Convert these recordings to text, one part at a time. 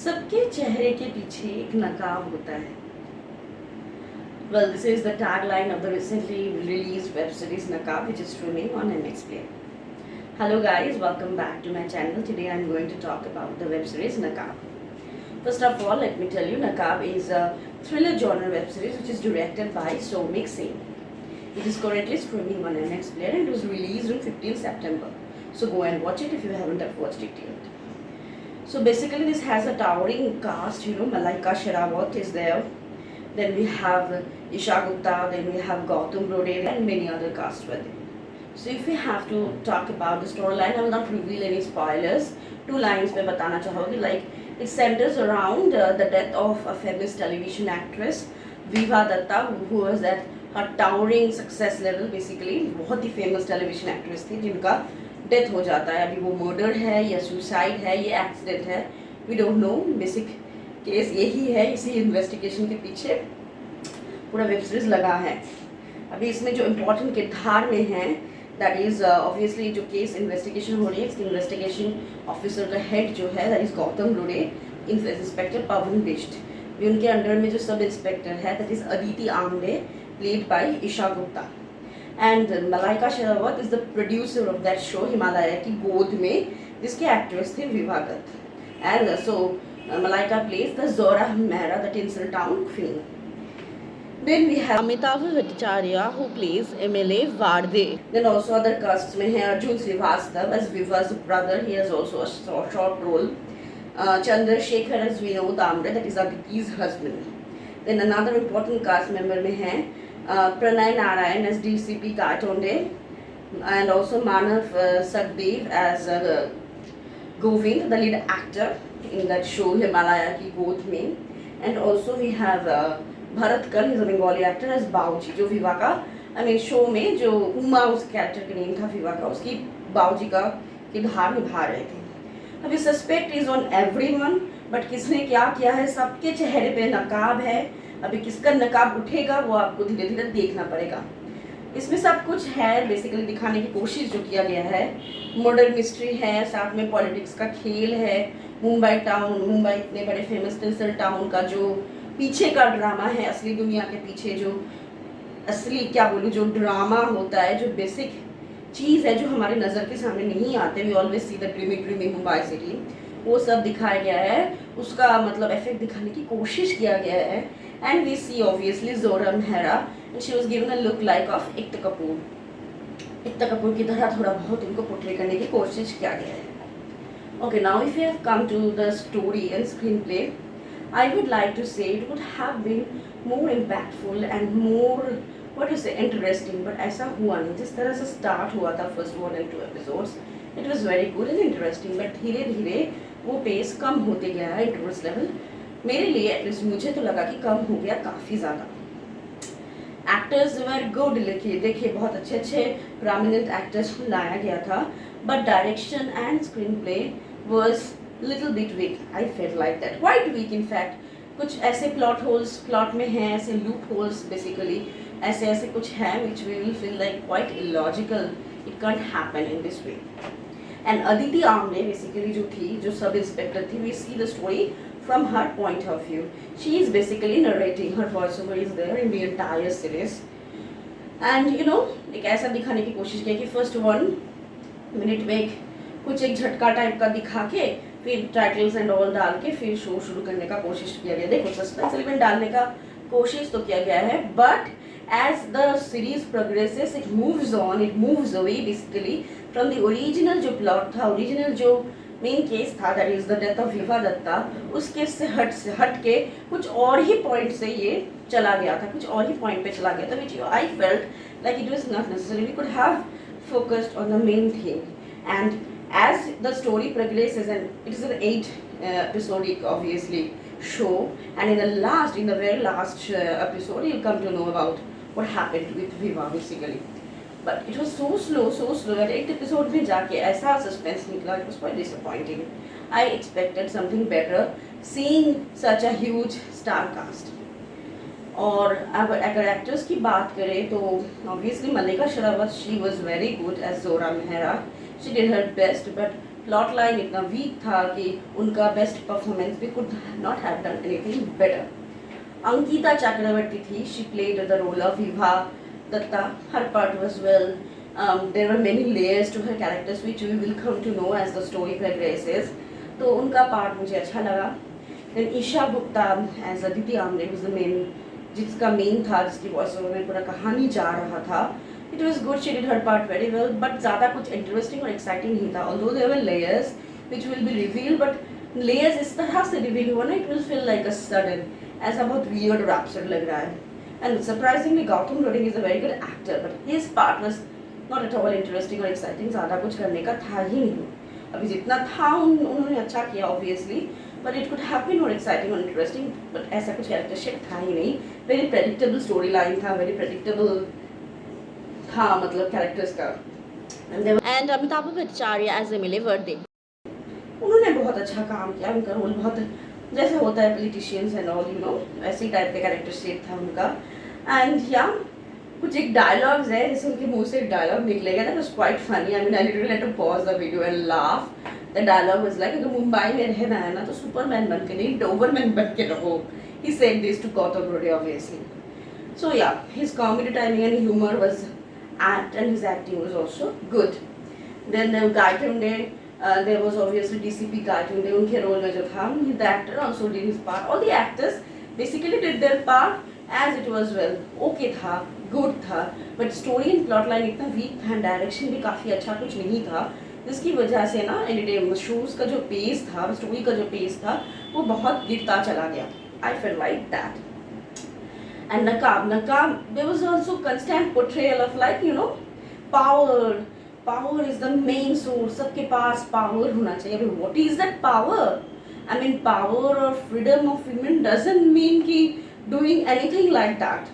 सबके चेहरे के पीछे एक नकाब होता है. Well, this is the tagline of the recently released web series Naqab, which is streaming on MX Player. Hello guys, welcome back to my channel. Today I'm going to talk about the web series Naqab. First of all, let me tell you, Naqab is a thriller genre web series which is directed by Soumik Singh. It is currently streaming on MX Player and it was released on 15 September. So go and watch it if you haven't watched it yet. So basically this has a towering cast, Malaika Sherawat is there. Then we have Isha Gupta, then we have Gautam Brode and many other cast with it. So if we have to talk about the storyline, I will not reveal any spoilers. Two lines mein batana chahogi, like it centers around the death of a famous television actress, Viva Datta, who was at her towering success level basically. बहुत ही famous television actress थी जिनका death हो जाता है. अभी वो murder है या सुसाइड है या एक्सीडेंट है, we don't know. Basic case यही है, इसी इन्वेस्टिगेशन के पीछे पूरा वेब सीरीज लगा है. अभी इसमें जो इम्पोर्टेंट किरदार में हैं, दैट इज़ ऑब्वियसली जो केस इन्वेस्टिगेशन हो रही है, इसकी इन्वेस्टिगेशन ऑफिसर का हेड जो है दैट इज़ गौतम रोडे, इंस्पेक्टर पवन बिष्ट. भी उनके अंडर में जो सब इंस्पेक्टर है that is Aditi Amle, played by Esha Gupta. And Malaika Sherawat is the producer of that show Himalaya की गोद में, जिसकी एक्ट्रेस थी विवागत. And so Malaika plays the Zora Mehra, the Tinseltown queen. Then we have Amitabh Bhattacharya who plays MLA Varde. Then also other casts में है Arjun Srivastav as Viva's brother. He has also a short role. Chandrasekhar as Vinod Amre, that is Aditi's husband. Then another important cast member में है Pranay Narayan as DCP Katonde, and also Manav Sagdev as Govind, the lead actor in that show Himalaya की गोद में. And also we have Bharat कर, he's a Bengali actor as बाऊजी, जो विवा का show में जो उमा उस कैरेक्टर का नेम था विवा का, उसकी बाऊजी का किरदार निभा रहे थे. अभी suspect is on everyone, but किसने क्या किया है, सबके चेहरे पे नकाब है. अभी किसका नकाब उठेगा वो आपको धीरे धीरे देखना पड़ेगा. इसमें सब कुछ है बेसिकली दिखाने की कोशिश जो किया गया है. मर्डर मिस्ट्री है, साथ में पॉलिटिक्स का खेल है. मुंबई टाउन, मुंबई इतने बड़े फेमस टिंसल टाउन का जो पीछे का ड्रामा है, असली दुनिया के पीछे जो असली क्या बोलूँ जो ड्रामा होता है, जो बेसिक चीज़ है जो हमारे नज़र के सामने नहीं आते, we always see the dreamy Mumbai city, वो सब दिखाया गया है. उसका मतलब इफेक्ट दिखाने की कोशिश किया गया है. And we see obviously Zora Mehra, she was given a look like of Ekta Kapoor. Ekta Kapoor की तरह थोड़ा बहुत इनको पोर्ट्रे करने की कोशिश किया गया है. Okay, now if you have come to the story and screenplay, I would like to say it would have been more impactful and more, what you say, interesting. But ऐसा हुआ नहीं. जिस तरह से start हुआ था first 1 and 2 episodes, it was very good and interesting. But धीरे धीरे वो pace कम होते गया है, interest level मेरे लिए at least मुझे तो लगा कि कम हो गया काफ़ी ज़्यादा. एक्टर्स वर गुड, देखिए बहुत अच्छे अच्छे प्रोमिनेंट एक्टर्स को लाया गया था, but direction and screenplay was little bit weak. I feel like that, quite weak in fact. कुछ ऐसे प्लॉट में हैं, ऐसे लूप होल्स बेसिकली, ऐसे कुछ हैं which we will feel like quite illogical. It can't happen in this way. And Aditi Amle basically जो थी, जो सब इंस्पेक्टर थी, we see the story from her point of view. She is basically narrating, her voiceover is there in the entire series. And एक ऐसा दिखाने की कोशिश की कि फर्स्ट 1 मिनट में कुछ एक झटका टाइप का दिखा के फिर टाइटल्स एंड ऑल डाल के फिर शो शुरू करने का कोशिश किया गया. देखो सस्पेंस एलिमेंट डालने का कोशिश तो किया गया है, but as the series progresses it moves away basically from the original जो प्लॉट था, ओरिजिनल जो मेन केस था, that is the death of विवा दत्ता, उस केस से हट के कुछ और ही पॉइंट से ये चला गया था, कुछ और ही पॉइंट पे चला गया था, which I felt like it was not necessary. We could have focused on the main thing. And as the story progresses, and it is an 8 episodic obviously show, and in the very last episode you'll come to know about what happened with Viva basically. But it was so slow. At 8th episode में जाके ऐसा suspense निकला, it was quite disappointing. I expected something better seeing such a huge star cast. और अगर actors की बात करें तो obviously Mallika Sherawat, she was very good as Zora Mehra. She did her best, but plot line इतना वीक था कि उनका बेस्ट परफॉर्मेंस भी could not have done anything better. Ankita Chakraborty थी. She played the role of Vibha Datta. Her part was well. There were many layers to her characters which we will come to know as the story progresses. तो उनका part मुझे अच्छा लगा. Then Esha Gupta as Aditi Amre was the main, जिसका main था, जिसकी voice over में पूरा कहानी जा रहा था. It was good, she did her part very well, but ज़्यादा कुछ इंटरेस्टिंग और एक्साइटिंग नहीं था. Although there were layers which will be revealed, but layers इस तरह से रिवील हुआ ना, it will feel like a sudden, ऐसा बहुत weird और absurd लग रहा है. And surprisingly, Gautam Roding is a very good actor, but his part was not at all interesting और exciting. ज़्यादा कुछ करने का था ही नहीं. अभी जितना था उन्होंने अच्छा किया obviously, but it could have been more exciting और interesting, but ऐसा कुछ charactership था ही नहीं. Very predictable storyline था, very predictable था मतलब कैरेक्टर्स का. And Amitabh Bhattacharya as Emile वर्दे, उन्होंने बहुत अच्छा काम किया. उनका रोल बहुत जैसे होता है politicians and all, you know, ऐसे ही टाइप का कैरेक्टरशिप था उनका. एंड या कुछ एक डायलॉग्स है, जैसे उनके मुंह से एक डायलॉग निकलेगा, that was quite funny. I mean I literally had to pause the video and laugh. The dialogue was like, अगर मुंबई में रहना है ना तो सुपरमैन बन के नहीं, डोबरमैन बन के रहो. He said this to Gautam Rode obviously. So yeah, his comedy timing and humour was apt and his acting was also good. Then Gaitonde, there was obviously DCP Gaitonde, उनके रोल में जो था, the actor also did his part. All the actors basically did their part as it was well. Okay था, good था, but story and plot line इतना weak था and direction भी काफ़ी अच्छा कुछ नहीं था, जिसकी वजह से ना शोज़ का जो पेस था, स्टोरी का जो पेस था, वो बहुत गिरता चला गया. I felt like that. And Nakab, there was also constant portrayal of like, you know, power. Power is the main source. सबके पास power होना चाहिए. But what is that power? I mean, power or freedom of women doesn't mean कि doing anything like that.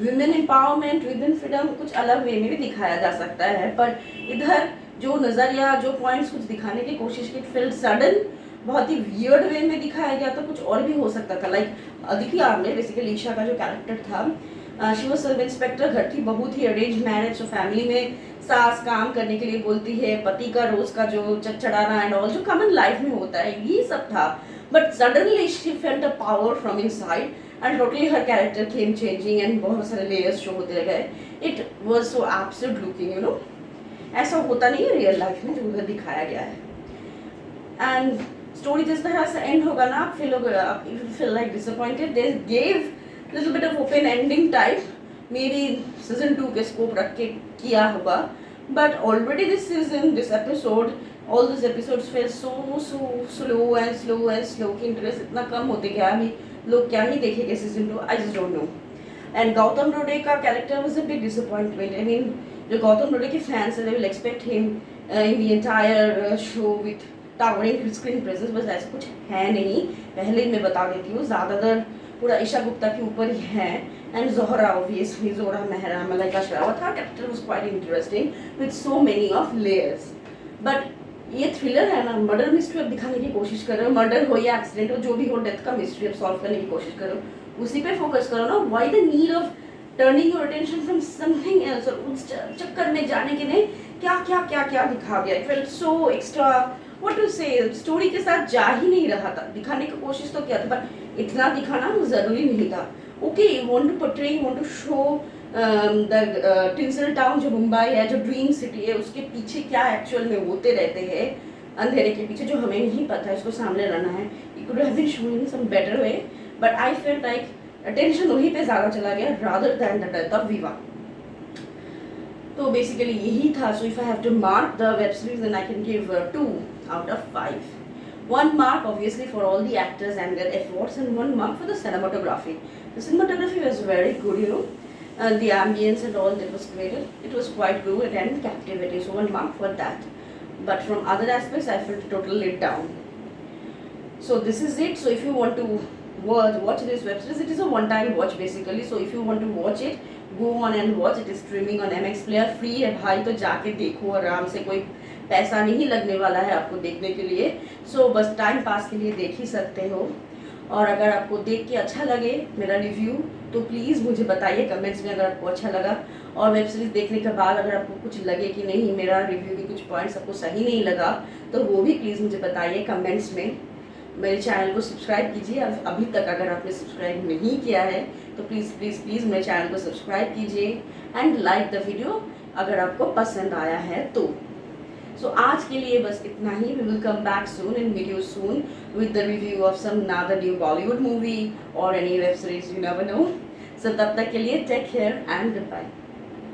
Women empowerment, women freedom कुछ अलग वे में भी दिखाया जा सकता है. पर इधर जो नज़रिया, जो points कुछ दिखाने की कोशिश की, felt sudden, बहुत ही वियर्ड वे में दिखाया गया था. कुछ और भी हो सकता था. लाइक अदिति आमरे, बेसिकली ईशा का जो कैरेक्टर था, शी वाज सब इंस्पेक्टर, घर की बहू थी, अरेंज मैरिज. तो फैमिली में सास काम करने के लिए बोलती है, पति का रोज का जो चढ़ाना एंड ऑल, जो कॉमन लाइफ में होता है, ये सब था. But suddenly she felt a power from inside and totally her character came changing and बहुत सारे लेयर्स शो होते गए. It was so absurd looking, you know. ऐसा होता नहीं है रियल लाइफ में जो उधर दिखाया गया है. एंड स्टोरी जिस तरह से एंड होगा ना, आप feel like disappointed. They gave little bit of open ending type, may be season 2 के स्कोप रख के किया होगा. But already this season, this episode, all this episodes fail so slow and slow कि इंटरेस्ट इतना कम होते गया. अभी लोग क्या ही देखेंगे season 2, I just don't know. And Gautam रोडे का character was a big disappointment. I mean, जो गौतम रोडे के फैंस हैं, they will expect him in the entire show with towering screen presence. बस ऐसा कुछ है नहीं. पहले मैं बता देती हूँ, ज़्यादातर पूरा ईशा गुप्ता के ऊपर ही है. And Zohra, obviously Zohra Mehra, Malaika Sherawat, her character was quite interesting with so many of layers. But ये थ्रिलर है ना, मर्डर मिस्ट्री अब दिखाने की कोशिश कर रहे हो. मर्डर हो या एक्सीडेंट हो, जो भी हो, डेथ का मिस्ट्री अब सॉल्व करने की कोशिश करो, उसी पे फोकस करो ना. Why the need of turning your attention from something else, और उस चक्कर में जाने के लिए क्या दिखा गया. It felt so extra, what to say, story के साथ जा ही नहीं रहा था. दिखाने की कोशिश तो किया था, पर इतना दिखाना ज़रूरी नहीं था. Okay, you want to portray, you want to show the tinsel town जो मुंबई है, जो ड्रीम सिटी है, उसके पीछे क्या एक्चुअल में होते रहते हैं, अंधेरे के पीछे जो हमें नहीं पता है, उसको सामने लाना है. You could have been showing in some better way, but I felt like attention वहीं पे ज़्यादा चला गया rather than the death of Viva. तो बेसिकली यही था. So if I have to mark the web series, then I can give 2 out of 5. 1 mark obviously for all the actors and their efforts, and 1 mark for the cinematography. The cinematography was very good, you know. The ambience and all that was created, it was quite good and captivating. So 1 mark for that. But from other aspects, I felt totally let down. So this is it. So if you want to watch this web series, it is a one-time watch basically. So if you want to watch it, go on and watch it. Is streaming on MX Player, free है भाई, तो जाके देखो आराम से. कोई पैसा नहीं लगने वाला है आपको देखने के लिए. सो बस टाइम पास के लिए देख ही सकते हो. और अगर आपको देख के अच्छा लगे मेरा रिव्यू तो प्लीज़ मुझे बताइए कमेंट्स में अगर आपको अच्छा लगा। और वेब सीरीज़ देखने के बाद अगर आपको कुछ लगे कि नहीं मेरा रिव्यू के कुछ पॉइंट्स आपको सही नहीं लगा तो वो भी प्लीज़ मुझे बताइए कमेंट्स में। मेरे चैनल को सब्सक्राइब कीजिए, अभी तक अगर आपने सब्सक्राइब नहीं किया है तो प्लीज़ प्लीज़ प्लीज़ मेरे चैनल को सब्सक्राइब कीजिए एंड लाइक द वीडियो अगर आपको पसंद आया है तो। सो आज के लिए बस इतना ही। We will come back soon in video soon with the review of some another new Bollywood movie और any web series, you never know. So तब तक के लिए take care and good bye.